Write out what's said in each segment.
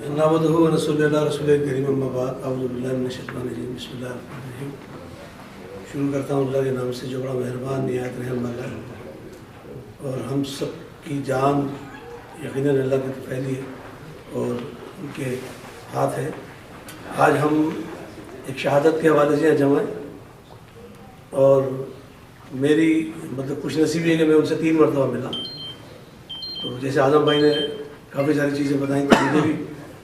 नहमदुहु व नसल्ली अला रसूलिल करीम अम्मा बाद अऊज़ु बिल्लाहि मिनश शैतानिर रजीम बिस्मिल्लाहिर रहमानिर रहीम। शुरू करता हूँ अल्लाह के नाम से जो बड़ा मेहरबान निहायत रहम वाला है। और हम सब की जान यकीनन अल्लाह की फैली है और उनके हाथ है। आज हम एक शहादत के हवाले से जमा है और मेरी मतलब खुश नसीबी है कि मैं उनसे 3 मरतबा मिला। तो जैसे आज़म भाई ने काफ़ी सारी चीज़ें बताई, तो मुझे भी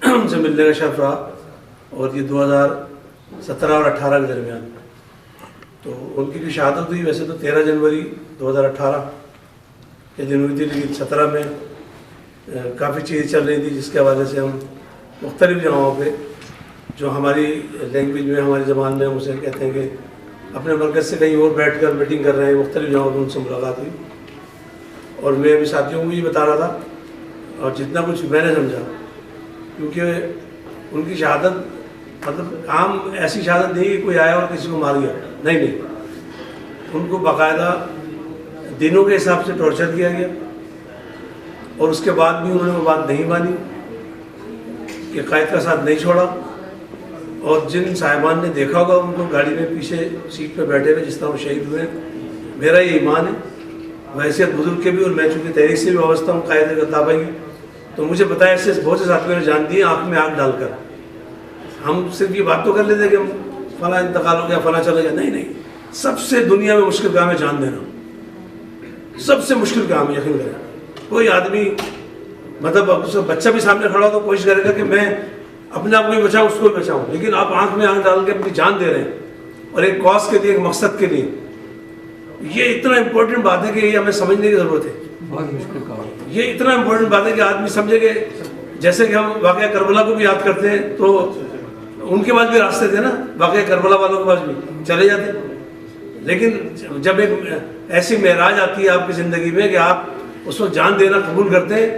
उनसे मिलने का शर्फ रहा और ये 2017 और 18 के दरमियान। तो उनकी भी शहादत हुई वैसे तो 13 जनवरी 2018 के दिन हुई थी, लेकिन 17 में काफ़ी चीज़ें चल रही थी जिसके हवाले से हम मुख्तलिफ़ जगहों पे जो हमारी लैंग्वेज में हमारी ज़बान में हम उसे कहते हैं कि अपने मरकज़ से कहीं और बैठ कर मीटिंग कर रहे हैं, मुख्तलिफ़ जगहों पर उनसे मुलाकात हुई। और मैं अभी साथियों को भी बता रहा था और जितना कुछ मैंने समझा, क्योंकि उनकी शहादत मतलब आम ऐसी शहादत नहीं कि कोई आया और किसी को मार गया, नहीं, उनको बाकायदा दिनों के हिसाब से टॉर्चर किया गया और उसके बाद भी उन्होंने वो बात नहीं मानी कि कायद का साथ नहीं छोड़ा। और जिन साहिबान ने देखा होगा उनको गाड़ी में पीछे सीट पे बैठे हुए जिस तरह वो शहीद हुए, मेरा ये ईमान है वैसे बुजुर्ग के भी, और मैं चूँकि तहरीक से भी वाबस्ता हूँ कायद गद्दाफ़ी की, तो मुझे पता है ऐसे बहुत से साथियों ने जान दिए आँख में आँख डालकर। हम सिर्फ ये बात तो कर लेते कि हम फला इंतकाल हो गया, फला चला गया, नहीं, सबसे दुनिया में मुश्किल काम है जान देना, सबसे मुश्किल काम है। यकीन करें कोई आदमी मतलब बच्चा भी सामने खड़ा हो तो कोशिश करेगा कि मैं अपने आप को भी बचाऊँ उसको भी बचाऊँ, लेकिन आप आँख में आँख डाल के अपनी जान दे रहे हैं और एक कॉज के लिए, एक मकसद के लिए। ये इतना इम्पोर्टेंट बात है कि ये हमें समझने की ज़रूरत है। बहुत मुश्किल काम। ये इतना इम्पोर्टेंट बात है कि आदमी समझे कि जैसे कि हम वाक़या करबला को भी याद करते हैं तो उनके पास भी रास्ते थे ना, वाक़या करबला वालों के पास भी चले जाते, लेकिन जब एक ऐसी महराज आती है आपकी ज़िंदगी में कि आप उसको जान देना कबूल करते हैं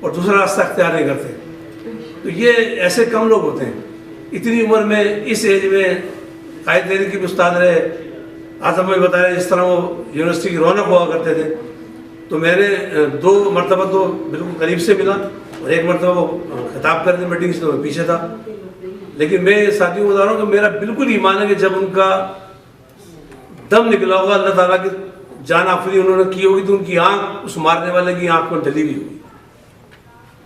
और दूसरा रास्ता अख्तियार नहीं करते, तो ये ऐसे कम लोग होते हैं। इतनी उम्र में, इस एज में कायद तहरीक के भी उस्ताद रहे, आज़म भाई बता रहे जिस तरह वो यूनिवर्सिटी की रौनक हुआ करते थे। तो मैंने 2 मरतबा तो बिल्कुल करीब से मिला और 1 मरतबा वो खिताब करते मीटिंग से तो मैं पीछे था। लेकिन मैं साथियों को बता रहा हूँ कि मेरा बिल्कुल ईमान है कि जब उनका दम निकला होगा, अल्लाह ताला की जान आफरी उन्होंने की होगी, तो उनकी आँख उस मारने वाले की आँख पर ढली हुई होगी,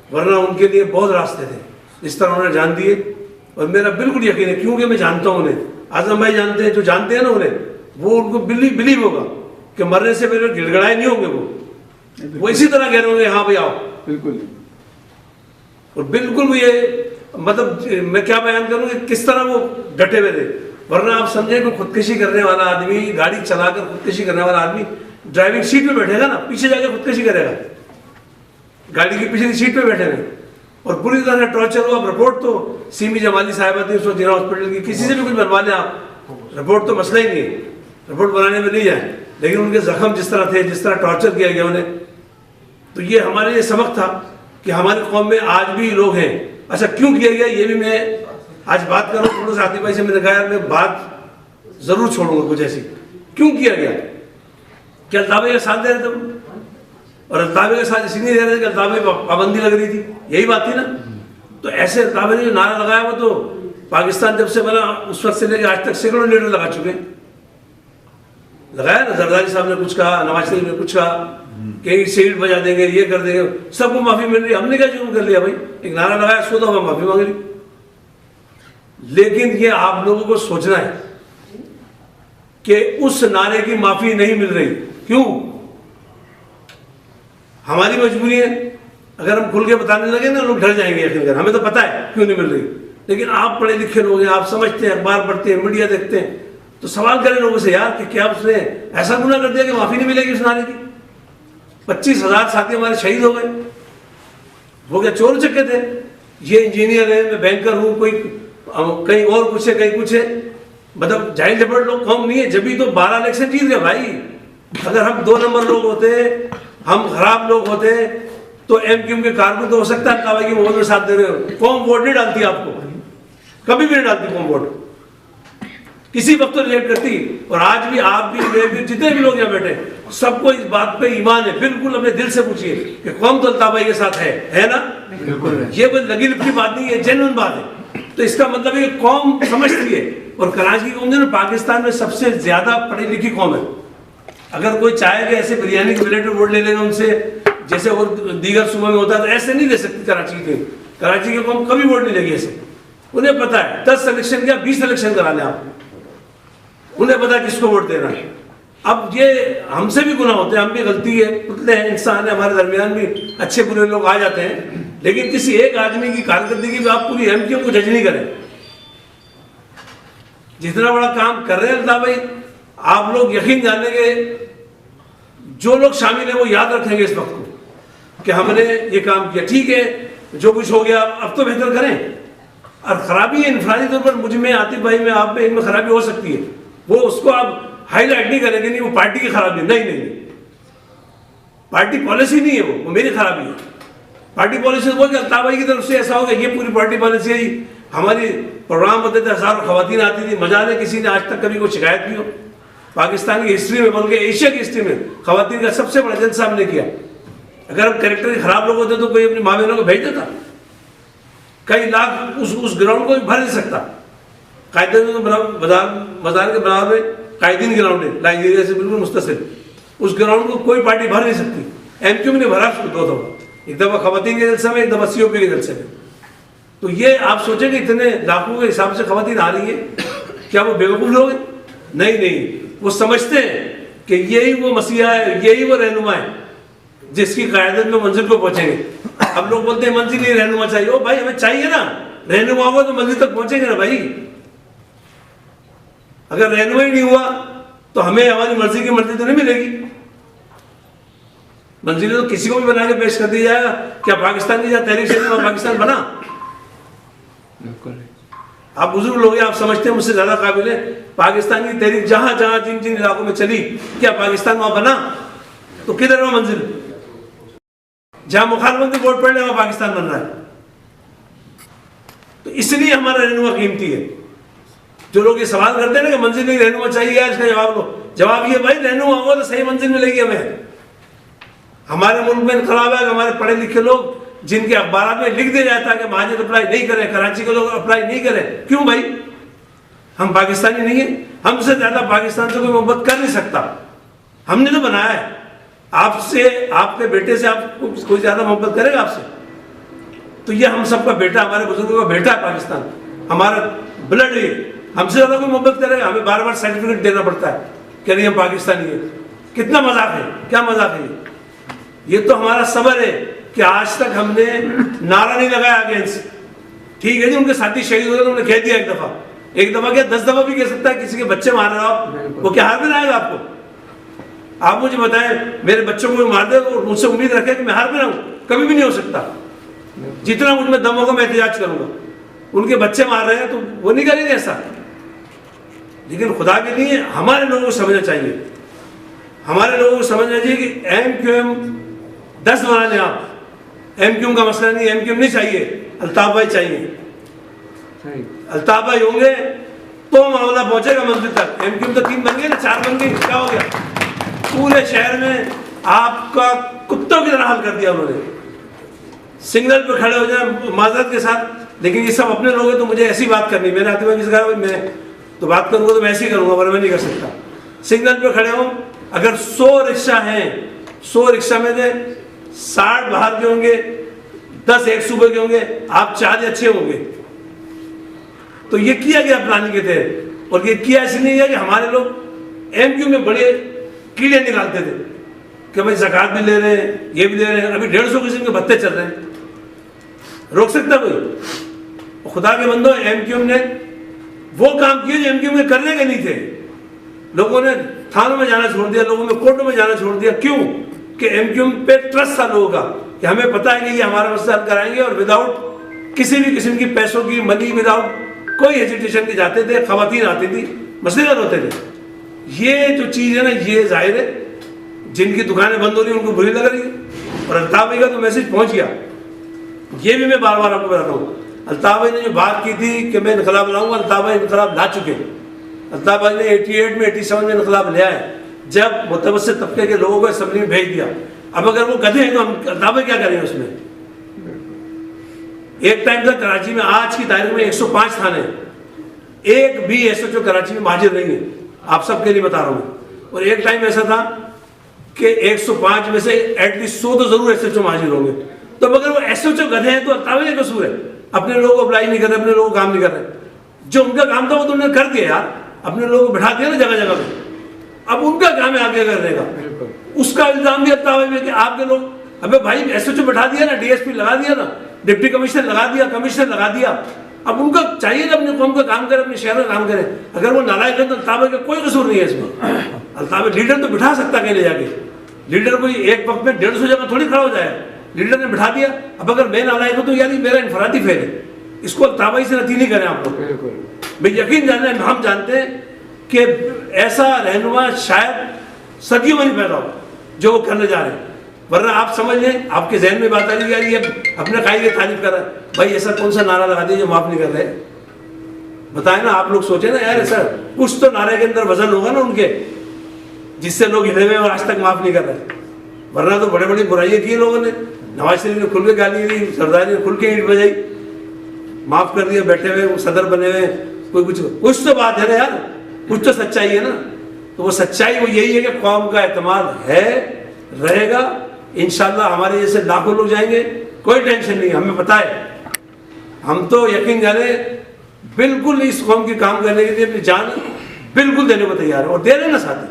वरना उनके लिए बहुत रास्ते थे जिस तरह उन्होंने जान दिए। और मेरा बिल्कुल यकीन है क्योंकि मैं जानता हूँ उन्हें, आज़म भाई जानते हैं, जो जानते हैं ना उन्हें, वो उनको बिलीव होगा कि मरने से पहले गिड़गड़ाए नहीं होंगे, वो इसी तरह कह रहे होंगे हाँ भाई आओ। बिल्कुल। और बिल्कुल ये मतलब मैं क्या बयान करूँ कि किस तरह वो डटे हुए थे, वरना आप समझे कि खुदकशी करने वाला आदमी, गाड़ी चलाकर खुदकशी करने वाला आदमी ड्राइविंग सीट में बैठेगा ना, पीछे जाकर खुदकशी करेगा, गाड़ी की पिछली सीट पे बैठे हुए और पूरी तरह टॉर्चर हुआ। रिपोर्ट तो सीमी जमाली साहिबा थी उसको जिला हॉस्पिटल की, किसी से भी कुछ बनवा लें आप, रिपोर्ट तो मसला ही नहीं है, रिपोर्ट बनाने में नहीं जाए, लेकिन उनके जख्म जिस तरह थे, जिस तरह टॉर्चर किया गया उन्हें, तो ये हमारे लिए सबक था कि हमारी कौम में आज भी लोग हैं। अच्छा क्यों किया गया ये भी मैं आज बात करूँ, थोड़ा साथी भाई से मैंने कहा यार मैं बात ज़रूर छोड़ूंगा कुछ ऐसी, क्यों किया गया? क्या अल्ताफ़े का साथ दे रहे थे और अल्ताफ़े के साथ इसलिए दे रहे थे कि अल्ताफ़े पाबंदी लग रही थी, यही बात थी ना। तो ऐसे अल्ताफ़े ने जो नारा लगाया वो तो पाकिस्तान जब से बना उस वक्त से लेकर आज तक सैकड़ों लीडर लगा चुके हैं, लगाया ना। जरदारी साहब ने कुछ कहा, नवाज शरीफ ने कुछ कहा कि सीट बजा देंगे, ये कर देंगे, सबको माफ़ी मिल रही है। हमने क्या जुर्म कर लिया भाई, एक नारा लगाया, 100 दफ़ा माफ़ी मांग ली। लेकिन ये आप लोगों को सोचना है कि उस नारे की माफ़ी नहीं मिल रही, क्यों? हमारी मजबूरी है, अगर हम खुल के बताने लगे ना लोग डर जाएंगे, यकीन कर, हमें तो पता है क्यों नहीं मिल रही। लेकिन आप पढ़े लिखे लोग हैं, आप समझते हैं, अखबार पढ़ते हैं, मीडिया देखते हैं, तो सवाल करें लोगों से यार कि क्या उसने ऐसा गुनाह कर दिया कि माफ़ी नहीं मिलेगी उस नारे की? 25,000 साथी हमारे शहीद हो गए, वो क्या चोर चक्के थे? ये इंजीनियर है, मैं बैंकर हूँ, कोई कहीं और कुछ है, कहीं कुछ है, मतलब जाहिल जबर लोग कम नहीं है, जब भी तो 12 इलेक्शन जीत गए भाई। अगर हम 2 नंबर लोग होते, हम खराब लोग होते, तो MQM के कारकुन तो हो सकता है कावा की मोहब्बत में साथ दे रहे हो, कौम वोट नहीं डालती आपको, कभी भी नहीं डालती कौम वोट, किसी वक्त तो रिजेक्ट करती। और आज भी आप भी, मैं भी, जितने भी लोग यहाँ बैठे, सबको इस बात पे ईमान है, बिल्कुल अपने दिल से पूछिए कि कौम तो अल्ताफ़ भाई के साथ है ना। ये कोई लगी लिपटी बात नहीं है, जेन्युइन बात है। तो इसका मतलब ये कौम समझती है, और कराची की कौम जो पाकिस्तान में सबसे ज्यादा पढ़ी लिखी कौम है। अगर कोई चाहे कि ऐसे बिरयानी के मिलिट्री बोर्ड ले लेंगे उनसे, जैसे वो दीगर सूबों में होता है, तो ऐसे नहीं ले सकती कराची के। कराची की कौम कभी वोट नहीं लेगी ऐसे। उन्हें पता है 10 इलेक्शन क्या 20 इलेक्शन करा लें आप, उन्हें पता है किसको वोट देना है। अब ये हमसे भी गुनाह होते हैं, हम भी गलती है, पुतले हैं, इंसान है, हमारे दरमियान भी अच्छे बुरे लोग आ जाते हैं, लेकिन किसी एक आदमी की कारकर्दगी भी आप पूरी एमक्यू को जज नहीं करें। जितना बड़ा काम कर रहे हैं अल्ताफ भाई, आप लोग यकीन जानेंगे, जो लोग शामिल हैं वो याद रखेंगे इस वक्त को कि हमने ये काम किया। ठीक है, जो कुछ हो गया अब तो बेहतर करें। और खराबी है इंफरादी तौर पर मुझ में, आतिफ भाई में, आप में, इनमें खराबी हो सकती है, वो उसको आप हाईलाइट नहीं करेंगे, नहीं वो पार्टी की खराबी है, नहीं, पार्टी पॉलिसी नहीं है, वो मेरी खराबी है। पार्टी पॉलिसी वो कि अल्ताफ भाई की तरफ से ऐसा होगा, ये पूरी पार्टी पॉलिसी है। हमारी प्रोग्राम होते थे, हजारों खवातीन आती थी, मजा नहीं किसी ने आज तक कभी कोई शिकायत की हो। पाकिस्तान की हिस्ट्री में, बल्कि एशिया की हिस्ट्री में खवातीन का सबसे बड़ा जलसा हमने किया। अगर हम कैरेक्टर खराब लोग होते तो कोई अपनी माँ बहनों को भेज देता, कई लाख उस ग्राउंड को भी भर नहीं सकता। कायदे में बाजार के बराबर में कायदीन ग्राउंड है, नाइजीरिया से बिल्कुल मुस्तासिर, उस ग्राउंड को कोई पार्टी भर नहीं सकती। एमक्यू ने भरा उसको 2 दफा, एक दफा खवातीन के जलसे में, एक दफा सीओपी के जलसे में। तो ये आप सोचें कि इतने लाखों के हिसाब से खवातीन आ रही है, क्या वो बेवकूफ लोग हैं? नहीं, वो समझते हैं कि यही वो मसीहा है, यही वो रहनुमा है जिसकी क़यादत में मंजिल को पहुंचेंगे। अब लोग बोलते हैं मंजिल नहीं रहनुमा चाहिए। ओ भाई, हमें चाहिए ना, रहनुमा होगा तो मंजिल तक पहुंचेंगे ना भाई। अगर रहनुमा ही नहीं हुआ तो हमें हमारी मर्जी की मर्जी तो नहीं मिलेगी। मंजिल तो किसी को भी बना के पेश कर दिया जाएगा। क्या पाकिस्तान की जहाँ तहरीक शरीफ पाकिस्तान बना? आप बुजुर्ग लोग हैं, आप समझते हैं, मुझसे ज्यादा काबिल है। पाकिस्तान की तहरीक जहां जहां जिन जिन इलाकों में चली, क्या पाकिस्तान वहां बना? तो किधर है मंजिल? जहां मुखालफत वोट पड़ रहे वहां पाकिस्तान बन रहा है। तो इसलिए हमारा रहनुमा कीमती है। जो लोग ये सवाल करते हैं ना कि मंजिल नहीं रहनुमा चाहिए, इसका जवाब लो। जवाब ये भाई, रहनुमा होगा तो सही मंजिल मिलेगी हमें। हमारे मुल्क में इनकलाब है, हमारे पढ़े लिखे लोग जिनके अखबार में लिख दिया जाता है कि महाजर अप्लाई नहीं करें, कराची के लोग अप्लाई नहीं करें। क्यों भाई? हम पाकिस्तानी नहीं है? हमसे ज्यादा पाकिस्तान से कोई मोहब्बत कर नहीं सकता। हमने तो बनाया है। आपसे, आपके बेटे से आपको कोई ज्यादा मोहब्बत करेगा आपसे? तो ये हम सबका बेटा, हमारे बुजुर्गों का बेटा है पाकिस्तान, हमारा ब्लड है। हमसे ज्यादा कोई मोहब्बत करेगा? हमें बार बार सर्टिफिकेट देना पड़ता है कि नहीं हम पाकिस्तानी है। कितना मजाक है, क्या मजाक है ये? तो हमारा सबर है कि आज तक हमने नारा नहीं लगाया अगेंस्ट। ठीक है जी, उनके साथी शहीद हो गए, उन्होंने कह दिया एक दफा क्या 10 दफा भी कह सकता है। किसी के बच्चे मार रहे हो आप, वो क्या हार में आएगा आपको? आप मुझे बताएं, मेरे बच्चों को मार दे और मुझसे उम्मीद रखे कि मैं हार में रहूं? कभी भी नहीं हो सकता। जितना मुझ में दम होगा मैं एहतजाज करूंगा। उनके बच्चे मार रहे हैं तो वो नहीं करेंगे ऐसा। लेकिन खुदा के लिए हमारे लोगों को समझना चाहिए, हमारे लोगों को समझना चाहिए कि एमक्यूएम 10 बना लें आप। एमक्यूएम का मसला नहीं, एमक्यूएम नहीं चाहिए, अल्ताफ भाई चाहिए। अल्ताफ भाई होंगे तो मामला पहुंचेगा मंजिल तक। एमक्यूएम तो 3 बन गए ना, 4 बन गए, क्या हो गया? पूरे शहर में आपका कुत्तों की तरह हाल कर दिया उन्होंने। सिग्नल पे खड़े हो जाए माजरत के साथ, लेकिन ये सब अपने लोग हैं तो मुझे ऐसी बात करनी। मैंने आते हुए कहा मैं तो बात करूंगा तो मैं ऐसे ही करूंगा, वरना मैं नहीं कर सकता। सिग्नल पे खड़े हो, अगर 100 रिक्शा हैं, 100 रिक्शा में से 60 बाहर के होंगे, 10 एक सूबे के होंगे, आप 4 या 6 होंगे। तो ये किया गया प्लानिंग के तहत। और ये किया इसलिए गया कि हमारे लोग एमक्यू में बड़े कीड़े निकालते थे कि भाई ज़कात भी ले रहे हैं, ये भी ले रहे हैं। अभी 150 किस्म के भत्ते चल रहे हैं, रोक सकता कोई? खुदा के बंदो, एमक्यू ने वो काम किए जो एमक्यू में करने के नहीं थे। लोगों ने थानों में जाना छोड़ दिया, लोगों ने कोर्टों में जाना छोड़ दिया। क्यों? कि एमक्यू पे ट्रस्ट था लोगों का कि हमें पता है कि ये हमारा मसला हल कराएंगे, और विदाउट किसी भी किस्म की पैसों की मनी, विदाउट कोई हेजिटेशन के जाते थे। खवातीन आती थी, मसले हल होते थे। ये जो चीज़ है ना, ये जाहिर है जिनकी दुकानें बंद हो रही हैं उनको बुरी लग रही है। और अल्ताफ भाई का तो मैसेज पहुंच गया। ये भी मैं बार बार आपको बता रहा हूँ, अल्ताफ भाई ने जो बात की थी कि मैं इनकलाब लाऊंगा, अल्ताफ भाई इनकलाब ला चुके। अल्ताफ भाई ने 88 में 87 में इनकलाब ले आए, जब मुतवस्सित तबके के लोगों को असेंबली में भेज दिया। अब अगर वो गधे हैं तो हम अल्ताफ भाई क्या करेंगे उसमें? एक टाइम था कराची में, आज की तारीख में 105 थाने, एक भी एसएचओ कराची में हाजिर नहीं है, आप सबके लिए बता रहा हूँ। और एक टाइम ऐसा था कि 105 में से एटलीस्ट 100 तो जरूर एसएचओ हाजिर होंगे। तो अगर वो एसएचओ गधे हैं तो अल्तावे का कसूर है, अपने लोगों को अप्लाई नहीं कर रहे, अपने लोगों को काम नहीं कर रहे। जो उनका काम था वो तो उन्होंने कर दिया यार, अपने लोगों को बैठा दिया ना जगह जगह पे, अब उनका काम है आगे करने का। उसका इल्जाम भी अल्तावे में कि आपके लोग, अबे भाई एसएचओ बैठा दिया ना, डीएसपी लगा दिया ना, डिप्टी कमिश्नर लगा दिया, कमिश्नर लगा दिया, अब उनका चाहिए ना अपने कौम का काम करे, अपने शहर का काम करे। अगर वो नालायक है तो अल्तावे का कोई कसूर नहीं है इसमें। अल्तावे लीडर तो बिठा सकता कहीं ले जाके, लीडर कोई एक वक्त में 150 जगह थोड़ी खड़ा हो जाए, लीडर ने बिठा दिया। अब अगर मैं नालायक हूं तो यार मेरा इनफरादी फेल है, इसको अल्तावाई से नती नहीं करें आप लोग। भाई यकीन जाने हम जानते हैं कि ऐसा रहनुमा शायद सदियों में नहीं पैदा हो जो वो करने जा रहे हैं। वरना आप समझ लें, आपके जहन में बात आ रही है यार ये अपने कायदे की तारीफ कर रहा है, भाई ऐसा कौन सा नारा लगा दिया जो माफ नहीं कर रहे? बताए ना, आप लोग सोचे ना यार, ऐसा कुछ तो नारे के अंदर वजन होगा ना उनके, जिससे लोग हिले हुए और आज तक माफ नहीं कर रहे। वरना तो बड़े बड़ी बुराइयां की लोगों ने, नवाज शरीफ ने खुल के गाली दी, सरदारी ने खुल के ईंट बजाई, माफ कर दिया, बैठे हुए सदर बने हुए, कोई कुछ तो बात है ना यार, कुछ तो सच्चाई है ना। तो वो सच्चाई वो यही है कि कौम का एतमाद है, रहेगा इंशाल्लाह। हमारे जैसे लाखों लोग जाएंगे, कोई टेंशन नहीं, हमें पता है। हम तो यकीन जाने बिल्कुल इस कौम की काम करने के लिए अपनी जान बिल्कुल देने को तैयार है, और दे रहे ना साथी,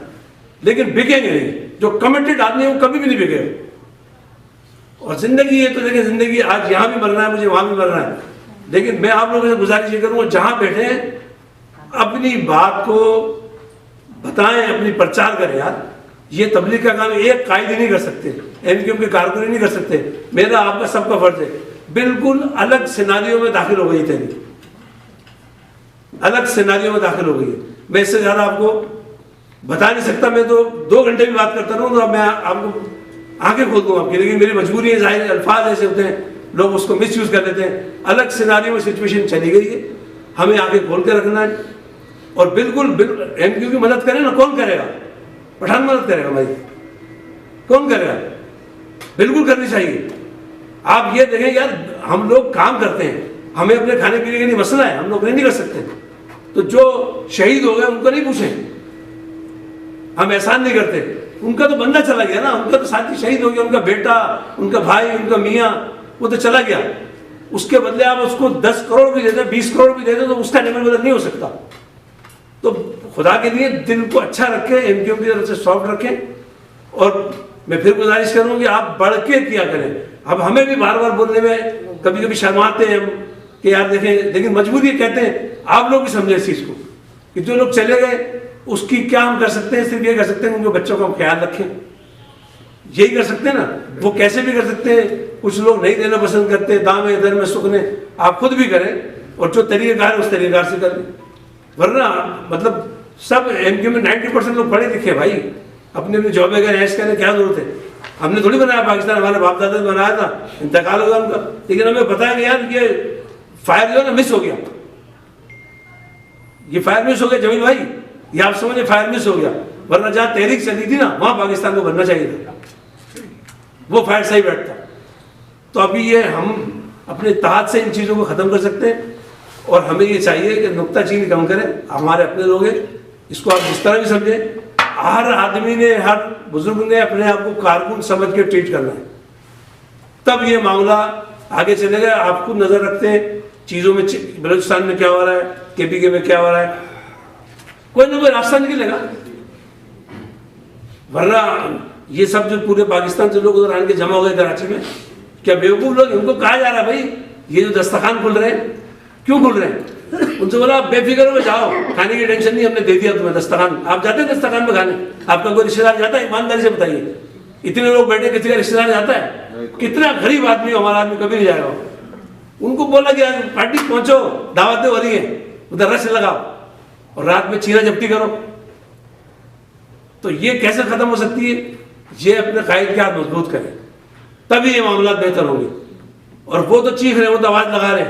लेकिन बिकेंगे नहीं। जो कमिटेड आदमी है वो कभी भी नहीं बिकेगा। और जिंदगी ये तो देखिए, जिंदगी आज यहाँ भी मरना है मुझे, वहां भी मरना है, लेकिन मैं आप लोगों से गुजारिश ये करूँगा, जहाँ बैठे अपनी बात को बताएं, अपनी प्रचार करें यार। ये तबलीग का काम एक कायद नहीं कर सकते, एमक्यूएम के कारकुन नहीं कर सकते। मेरा आपका सबका फर्ज है, बिल्कुल अलग सिनारियों में दाखिल हो गई थे, अलग सिनारियों में दाखिल हो गई है। मैं इससे ज्यादा आपको बता नहीं सकता, मैं तो 2 घंटे भी बात करता रहूँ तो अब मैं आपको आंखें खोल दूँ आपकी, लेकिन मेरी मजबूरी है, जाहिर अल्फाज ऐसे होते हैं, लोग उसको मिस यूज कर लेते हैं। अलग सिनारियों में सिचुएशन चली गई है, हमें आंखें खोल के रखना है। और बिल्कुल एमक्यू की मदद करें ना, कौन करेगा? पठान मदद करेगा भाई, कौन करेगा? बिल्कुल करनी चाहिए। आप ये देखें यार, हम लोग काम करते हैं, हमें अपने खाने पीने के लिए मसला है, हम लोग नहीं कर सकते। तो जो शहीद हो गए उनको नहीं पूछें, हम एहसान नहीं करते। उनका तो बंदा चला गया ना, उनका तो साथी शहीद हो गया, उनका बेटा, उनका भाई, उनका मियाँ, वो तो चला गया। उसके बदले आप उसको 10 करोड़ भी दे दो, 20 करोड़ भी दे दो, तो उसका निकल बदल नहीं हो सकता। तो खुदा के लिए दिल को अच्छा रखें, एमक्यूएम की तरफ से सॉफ्ट रखें। और मैं फिर गुजारिश करूँ कि आप बढ़ के किया करें। अब हमें भी बार बार बोलने में कभी कभी शर्माते हैं हम कि यार देखें, लेकिन मजबूरी कहते हैं, आप लोग भी समझे इस चीज़ को कि जो लोग चले गए उसकी क्या हम कर सकते हैं? सिर्फ ये कर सकते हैं उनके बच्चों का ख्याल रखें, यही कर सकते हैं ना। वो कैसे भी कर सकते हैं, कुछ लोग नहीं देना पसंद करते, दाम है इधर में सुखने, आप खुद भी करें, और जो तरीक़ेकार उस तरीक़ेकार से करें। वरना मतलब सब एमक्यू में 90% लोग पढ़े लिखे भाई, अपने अपनी जॉब वगैरह ऐश करने क्या जरूरत है? हमने थोड़ी बनाया पाकिस्तान, हमारे बाप दादा ने बनाया था, इंतकाल होगा उनका, लेकिन हमें पता है कि यार ये फायर जो है ना मिस हो गया, ये फायर मिस हो गया जमील भाई, ये आप समझे फायर मिस हो गया। वरना जहाँ तहरीक चली थी ना, वहाँ पाकिस्तान को बनना चाहिए था, वो फायर सही बैठता। तो अभी ये हम अपने तहत से इन चीज़ों को ख़त्म कर सकते हैं। और हमें ये चाहिए कि नुक्ताचीनी कम करें, हमारे अपने लोग हैं, इसको आप जिस तरह भी समझें। हर आदमी ने, हर बुजुर्ग ने अपने आप को कारकुन समझ के ट्रीट करना है, तब ये मामला आगे चलेगा। आप खुद नजर रखते हैं चीज़ों में, बलूचिस्तान में क्या हो रहा है, केपीके में क्या हो रहा है, कोई ना कोई रास्ता निकलेगा। वरना ये सब जो पूरे पाकिस्तान से लोग उधर आने के जमा हो गए कराची में, क्या बेवकूफ़ लोग, इनको कहा जा रहा है भाई ये जो दस्तरखान खुल रहे हैं, क्यों खुल रहे हैं? उनसे बोला आप बेफिक्र हो जाओ, खाने की टेंशन नहीं, हमने दे दिया तुम्हें दस्तरखान। आप जाते हैं दस्तरखान में खाने? आपका कोई रिश्तेदार जाता है? ईमानदारी से बताइए, इतने लोग बैठे, किसी का रिश्तेदार जाता है? कितना गरीब आदमी हो हमारा आदमी, कभी नहीं जाएगा। उनको बोला कि पार्टी पहुंचो, दावतें हो रही है, उधर रश लगाओ और रात में चीना जब्ती करो। तो ये कैसे खत्म हो सकती है? ये अपने कायद के हाथ मजबूत करें, तभी ये मामला बेहतर होंगे। और वो तो चीख रहे, वो तो आवाज लगा रहे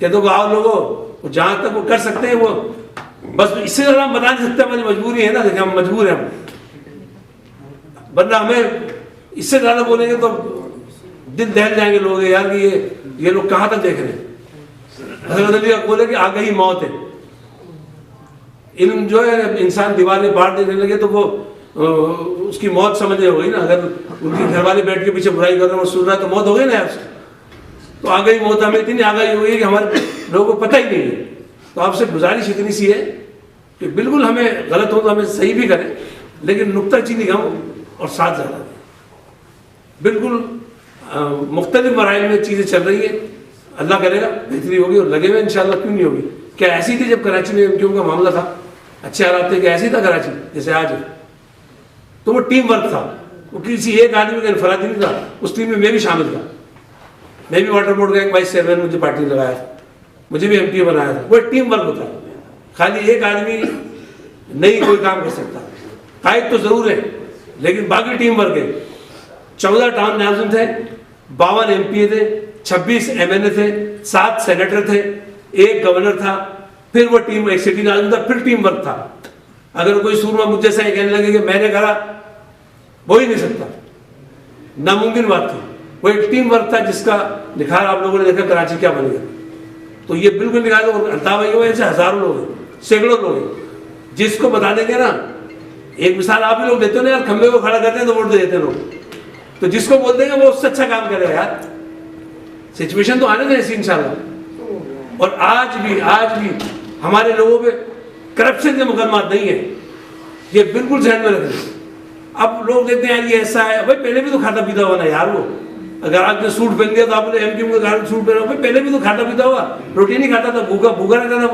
कि देखो आओ लोगों, जहां तक वो कर सकते हैं वो, बस इससे ज्यादा हम बता नहीं सकते, हमारी मजबूरी है ना, देखिए हम मजबूर हैं हम, वरना हमें इससे ज्यादा बोलेंगे तो दिल दहल जाएंगे लोग यार कि ये लोग कहाँ तक देख रहे हैं। हज़रत अली का बोले कि आ गई मौत है। इल्म जो है इंसान दीवारें बाढ़ देने लगे तो वो उसकी मौत समझने हो गई ना। अगर उनकी घरवाली बैठ के पीछे बुराई कर रहे हैं और सुन रहा है तो मौत हो गई ना आपसे। तो आ गई मौत, हमें इतनी आ गई हुई कि हमारे लोगों को पता ही नहीं है। तो आपसे गुजारिश इतनी सी है कि बिल्कुल हमें गलत हो तो हमें सही भी करें, लेकिन नुक्ताचीनी कम और साथ ज़्यादा दें। बिल्कुल मुख्तलिफ मराइल में चीज़ें चल रही हैं, अल्लाह करेगा बेहतरी होगी और लगे हुए इंशाल्लाह, क्यों नहीं होगी। क्या ऐसी थी जब कराची में एमक्यू का मामला था, अच्छे हालात थे कि ऐसी था कराची जैसे आज है? तो वो टीम वर्क था, वो किसी एक आदमी का इनफरादी नहीं था। उस टीम में मैं भी शामिल था, मैं भी वाटर बोर्ड का एक वाइस चेयरमैन, मुझे पार्टी ने लगाया था, मुझे भी एमपी बनाया था। वो एक टीम वर्क होता है, खाली एक आदमी नहीं कोई काम कर सकता। कायद तो जरूर है लेकिन बाकी टीम वर्क है। 14 टाउन नाज़िम थे, 52 एमपी थे, 26 एमएनए थे, 7 सेनेटर थे, 1 गवर्नर था, फिर वो टीम एक सिटी नाज़िम था, फिर टीम वर्क था। अगर कोई सूरमा मुझे से कहने लगे कि मैंने करा, हो ही नहीं सकता, नामुमकिन बात थी। वो एक टीम वर्क था जिसका निखार आप लोगों ने देखा कराची क्या बन गया। तो ये बिल्कुल निकाल दो। अल्ताफ भाई हो ऐसे हजारों लोग हैं, सैकड़ों लोग हैं, जिसको बता देंगे ना, एक मिसाल आप ही लोग देते हो ना यार, खंबे को खड़ा करते हैं तो वोट दे देते लोग, तो जिसको बोल देंगे वो उससे अच्छा काम करेगा यार। सिचुएशन तो आने दें ऐसी इंशाल्लाह। और आज भी हमारे लोगों पे करप्शन के मुकदमा नहीं है, ये बिल्कुल ध्यान में रखें। अब लोग कहते हैं यार ये ऐसा है, भाई पहले भी तो खाता पीता हुआ ना यार। वो अगर आपने सूट पहन लिया तो आपने एमक्यू के कारण सूट पहना, भाई पहले भी तो खाता पीता हुआ, रोटी नहीं खाता था, भूखा रहता था।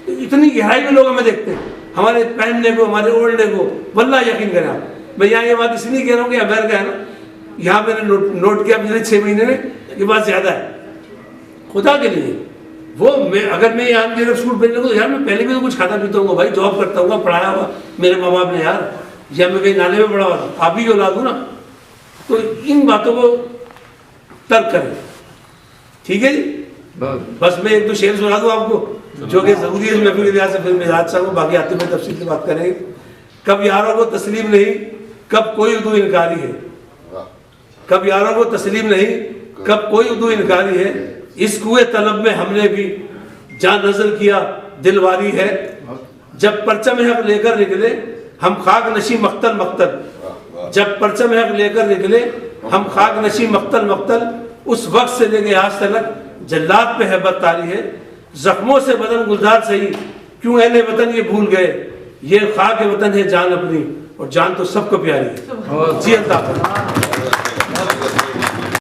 तो इतनी गहराई में लोग हमें देखते हैं, हमारे पहनने को, हमारे ओढ़ने को। वल्लाह यकीन करें आप, मैं यहाँ ये बात इसलिए कह रहा हूँ कि अमेरिका है ना, यहाँ मैंने नोट किया पिछले 6 महीने में, ये बात ज्यादा है खुदा के लिए। वो अगर मैं यहाँ मेरे सूट पहनने को, यार मैं पहले भी तो कुछ खाता पीता हूँ भाई, जॉब करता हूँ, पढ़ाया हुआ मेरे माँ बाप ने यार, या मैं कहीं नाले में पड़ा हुआ था, आप ही की औलाद हूँ ना। तो इन बातों को तर्क करें, ठीक है जी। बस मैं 1-2 शेर सुना दूँ आपको जो कि जरूरी है महफिल के लिहाज से, फिर मिजाज साहब को बाकी आते हुए तफसील से बात करेंगे। कब यारों को तस्लीम नहीं, कब कोई उर्दू इनकारी है। कब यारों को तस्लीम नहीं, कब कोई उर्दू इनकारी है। इस कुएं तलब में हमने भी जान नजर किया, दिलवारी है। जब परचम हक लेकर निकले हम खाक नशी मख्तल मख्तल। जब परचम हक लेकर निकले हम खाक नशी मख्तल मख्तल। उस वक्त से लेके आज तक जल्लाद पे है बदतारी है। जख्मों से बदन गुलजार सही, क्यों अहले वतन ये भूल गए। ये खाक वतन है जान अपनी, और जान तो सबको प्यारी है। जी अल्लाह।